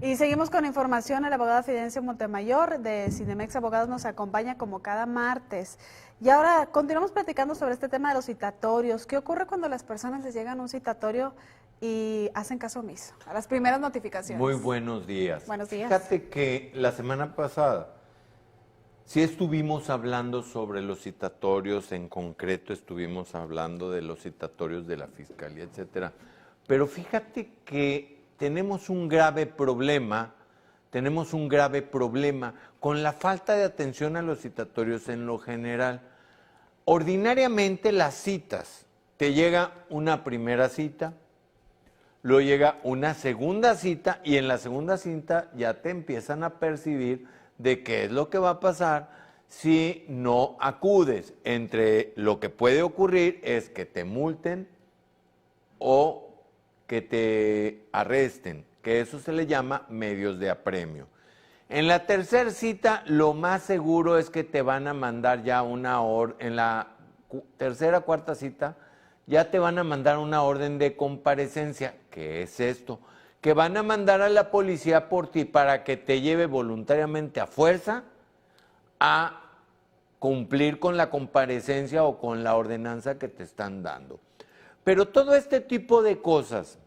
Y seguimos con información. El abogado Fidencio Montemayor de Cinemex Abogados nos acompaña como cada martes. Y ahora continuamos platicando sobre este tema de los citatorios. ¿Qué ocurre cuando las personas les llegan un citatorio y hacen caso omiso a las primeras notificaciones? Muy buenos días. Buenos días. Fíjate que la semana pasada sí estuvimos hablando sobre los citatorios, en concreto estuvimos hablando de los citatorios de la Fiscalía, etcétera. Pero fíjate que tenemos un grave problema con la falta de atención a los citatorios en lo general. Ordinariamente las citas, te llega una primera cita, luego llega una segunda cita y en la segunda cita ya te empiezan a percibir de qué es lo que va a pasar si no acudes. Entre lo que puede ocurrir es que te multen o que te arresten, que eso se le llama medios de apremio. En la tercera cita, lo más seguro es que te van a mandar ya una orden, en la tercera, cuarta cita, ya te van a mandar una orden de comparecencia. ¿Qué es esto? Que van a mandar a la policía por ti para que te lleve voluntariamente a fuerza a cumplir con la comparecencia o con la ordenanza que te están dando. Pero todo este tipo de cosas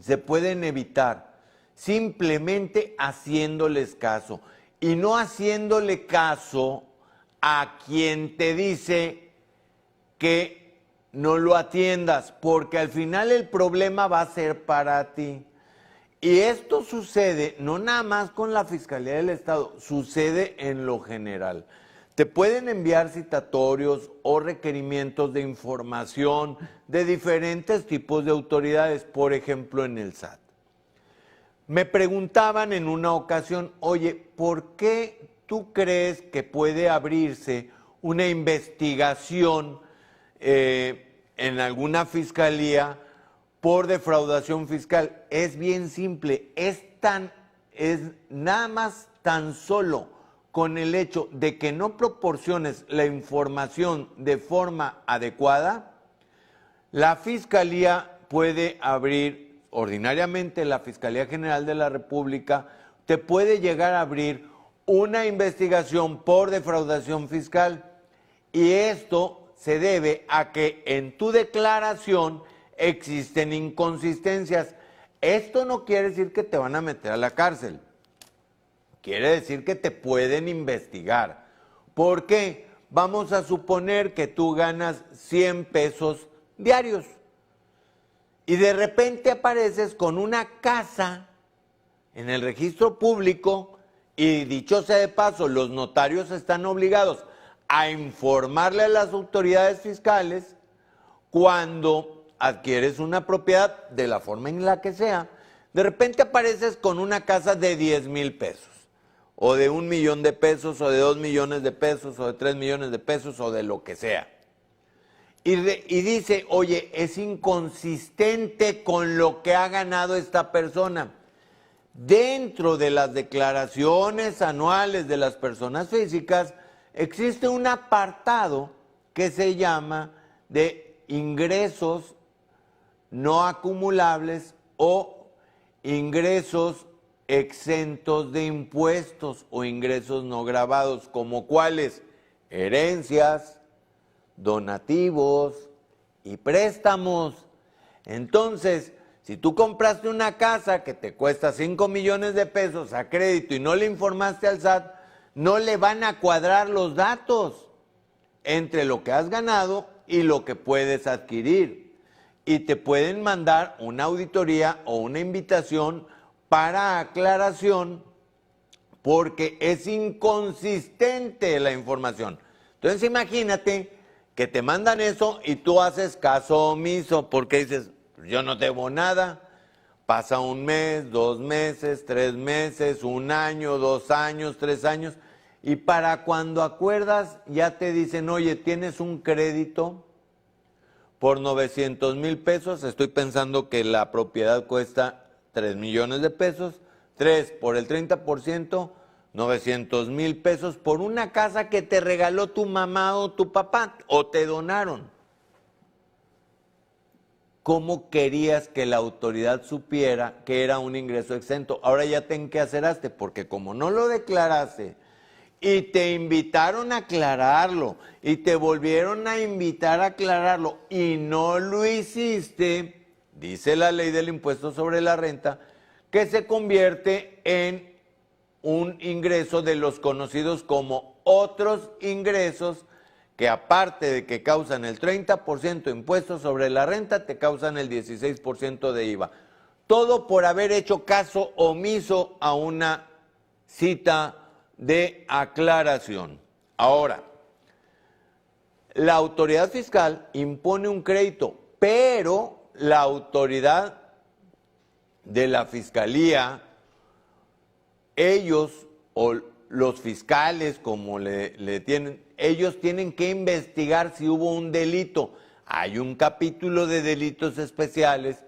se pueden evitar simplemente haciéndoles caso y no haciéndole caso a quien te dice que no lo atiendas, porque al final el problema va a ser para ti. Y esto sucede no nada más con la Fiscalía del Estado, sucede en lo general. Te pueden enviar citatorios o requerimientos de información de diferentes tipos de autoridades, por ejemplo en el SAT. Me preguntaban en una ocasión, oye, ¿por qué tú crees que puede abrirse una investigación en alguna fiscalía por defraudación fiscal? Es bien simple, es nada más tan solo con el hecho de que no proporciones la información de forma adecuada, la Fiscalía puede abrir, ordinariamente la Fiscalía General de la República, te puede llegar a abrir una investigación por defraudación fiscal. Y esto se debe a que en tu declaración existen inconsistencias. Esto no quiere decir que te van a meter a la cárcel. Quiere decir que te pueden investigar. ¿Por qué? Vamos a suponer que tú ganas 100 pesos diarios y de repente apareces con una casa en el registro público y, dicho sea de paso, los notarios están obligados a informarle a las autoridades fiscales cuando adquieres una propiedad de la forma en la que sea. De repente apareces con una casa de 10,000 pesos. O de 1 millón de pesos, o de 2 millones de pesos, o de 3 millones de pesos, o de lo que sea. Y dice, oye, es inconsistente con lo que ha ganado esta persona. Dentro de las declaraciones anuales de las personas físicas, existe un apartado que se llama de ingresos no acumulables o ingresos exentos de impuestos o ingresos no gravados, como cuáles: herencias, donativos y préstamos. Entonces, si tú compraste una casa que te cuesta 5 millones de pesos a crédito y no le informaste al SAT, no le van a cuadrar los datos entre lo que has ganado y lo que puedes adquirir. Y te pueden mandar una auditoría o una invitación para aclaración porque es inconsistente la información. Entonces imagínate que te mandan eso y tú haces caso omiso porque dices, yo no debo nada. Pasa 1 mes, 2 meses, 3 meses, 1 año, 2 años, 3 años y para cuando acuerdas ya te dicen, oye, tienes un crédito por 900,000 pesos, estoy pensando que la propiedad cuesta 3 millones de pesos, 3 por el 30%, 900,000 pesos por una casa que te regaló tu mamá o tu papá o te donaron. ¿cómo querías que la autoridad supiera que era un ingreso exento? Ahora ya te enqueaceraste, porque como no lo declaraste y te invitaron a aclararlo y te volvieron a invitar a aclararlo y no lo hiciste, dice la ley del impuesto sobre la renta, que se convierte en un ingreso de los conocidos como otros ingresos, que aparte de que causan el 30% de impuestos sobre la renta, te causan el 16% de IVA. Todo por haber hecho caso omiso a una cita de aclaración. Ahora, la autoridad fiscal impone un crédito, pero la autoridad de la fiscalía, ellos o los fiscales, como le tienen, ellos tienen que investigar si hubo un delito. Hay un capítulo de delitos especiales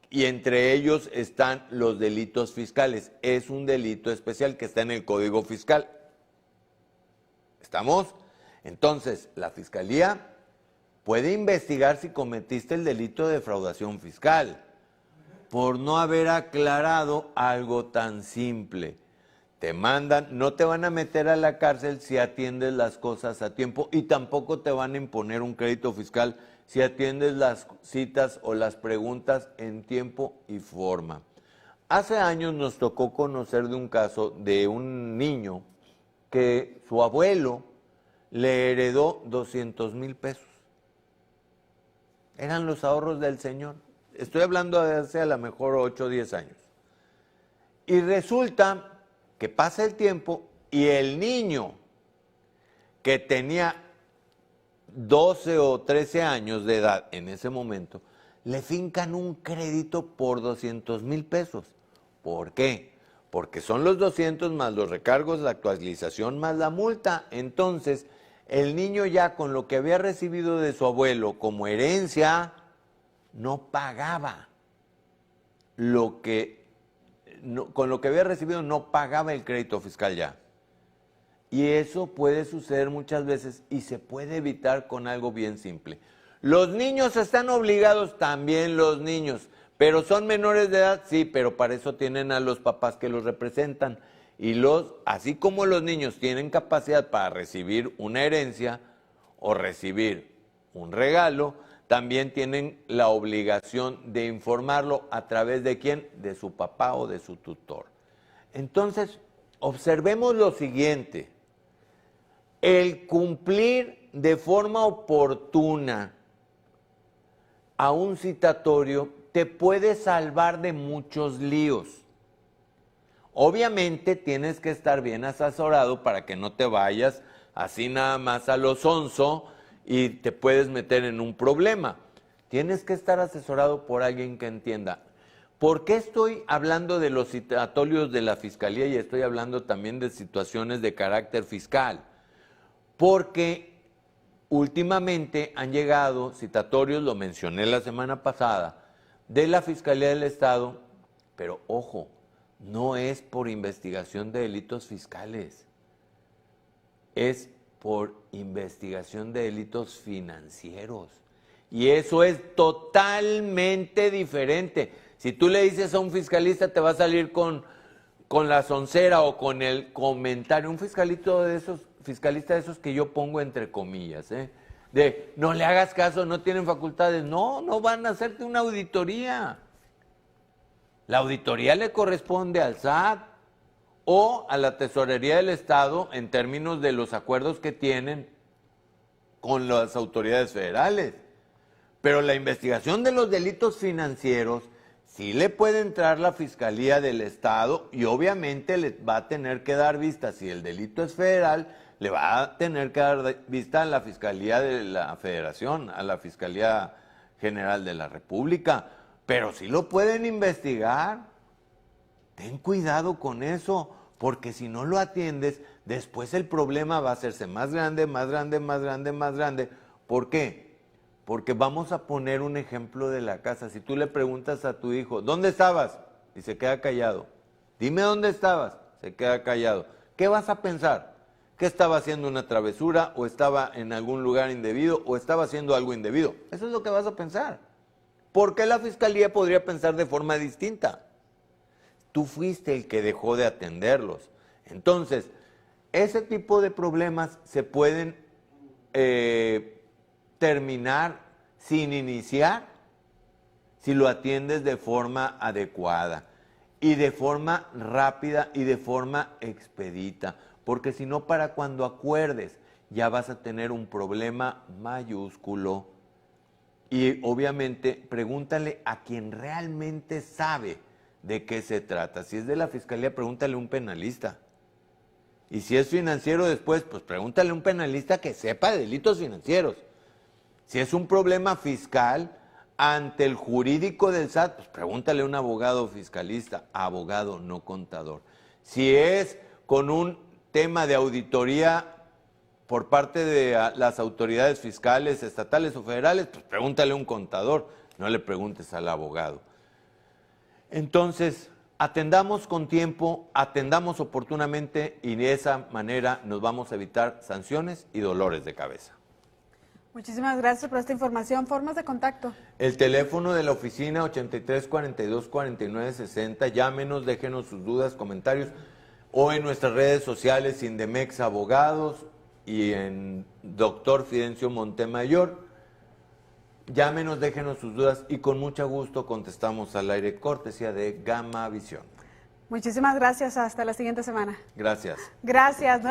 y entre ellos están los delitos fiscales. Es un delito especial que está en el Código Fiscal. ¿Estamos? Entonces, la fiscalía puede investigar si cometiste el delito de defraudación fiscal por no haber aclarado algo tan simple. Te mandan, no te van a meter a la cárcel si atiendes las cosas a tiempo y tampoco te van a imponer un crédito fiscal si atiendes las citas o las preguntas en tiempo y forma. Hace años nos tocó conocer de un caso de un niño que su abuelo le heredó 200,000 pesos. Eran los ahorros del señor. Estoy hablando de hace a lo mejor 8 o 10 años. Y resulta que pasa el tiempo y el niño que tenía 12 o 13 años de edad en ese momento, le fincan un crédito por 200,000 pesos. ¿Por qué? Porque son los 200 más los recargos, la actualización más la multa. Entonces, el niño ya con lo que había recibido de su abuelo como herencia, no pagaba con lo que había recibido no pagaba el crédito fiscal ya. Y eso puede suceder muchas veces y se puede evitar con algo bien simple. ¿Los niños están obligados? También los niños. ¿Pero son menores de edad? Sí, pero para eso tienen a los papás que los representan. Y así como los niños tienen capacidad para recibir una herencia o recibir un regalo, también tienen la obligación de informarlo a través de ¿quién? De su papá o de su tutor. Entonces, observemos lo siguiente. El cumplir de forma oportuna a un citatorio te puede salvar de muchos líos. Obviamente tienes que estar bien asesorado para que no te vayas así nada más a lo sonso y te puedes meter en un problema. Tienes que estar asesorado por alguien que entienda. ¿Por qué estoy hablando de los citatorios de la Fiscalía y estoy hablando también de situaciones de carácter fiscal? Porque últimamente han llegado citatorios, lo mencioné la semana pasada, de la Fiscalía del Estado, pero ojo, no es por investigación de delitos fiscales, es por investigación de delitos financieros. Y eso es totalmente diferente. Si tú le dices a un fiscalista, te va a salir con la soncera o con el comentario. Un fiscalista de esos que yo pongo entre comillas, de no le hagas caso, no tienen facultades. No van a hacerte una auditoría. La auditoría le corresponde al SAT o a la Tesorería del Estado en términos de los acuerdos que tienen con las autoridades federales. Pero la investigación de los delitos financieros sí le puede entrar la Fiscalía del Estado y obviamente le va a tener que dar vista. Si el delito es federal, le va a tener que dar vista a la Fiscalía de la Federación, a la Fiscalía General de la República. Pero sí lo pueden investigar. Ten cuidado con eso, porque si no lo atiendes, después el problema va a hacerse más grande, más grande, más grande, más grande. ¿Por qué? Porque vamos a poner un ejemplo de la casa. Si tú le preguntas a tu hijo, ¿dónde estabas? Y se queda callado. Dime dónde estabas. Se queda callado. ¿Qué vas a pensar? ¿Que estaba haciendo una travesura o estaba en algún lugar indebido o estaba haciendo algo indebido? Eso es lo que vas a pensar. Porque la fiscalía podría pensar de forma distinta. Tú fuiste el que dejó de atenderlos. Entonces, ese tipo de problemas se pueden terminar sin iniciar si lo atiendes de forma adecuada y de forma rápida y de forma expedita, porque si no, para cuando acuerdes ya vas a tener un problema mayúsculo. Y obviamente pregúntale a quien realmente sabe de qué se trata. Si es de la fiscalía, pregúntale a un penalista. Y si es financiero después, pues pregúntale a un penalista que sepa de delitos financieros. Si es un problema fiscal ante el jurídico del SAT, pues pregúntale a un abogado fiscalista, abogado, no contador. Si es con un tema de auditoría por parte de las autoridades fiscales, estatales o federales, pues pregúntale a un contador, no le preguntes al abogado. Entonces, atendamos con tiempo, atendamos oportunamente y de esa manera nos vamos a evitar sanciones y dolores de cabeza. Muchísimas gracias por esta información. ¿Formas de contacto? El teléfono de la oficina 83 42 49 60, llámenos, déjenos sus dudas, comentarios, o en nuestras redes sociales, Sindemex Abogados y en Dr. Fidencio Montemayor. Llámenos, déjenos sus dudas y con mucho gusto contestamos al aire, cortesía de Gama Visión. Muchísimas gracias. Hasta la siguiente semana. Gracias. Gracias.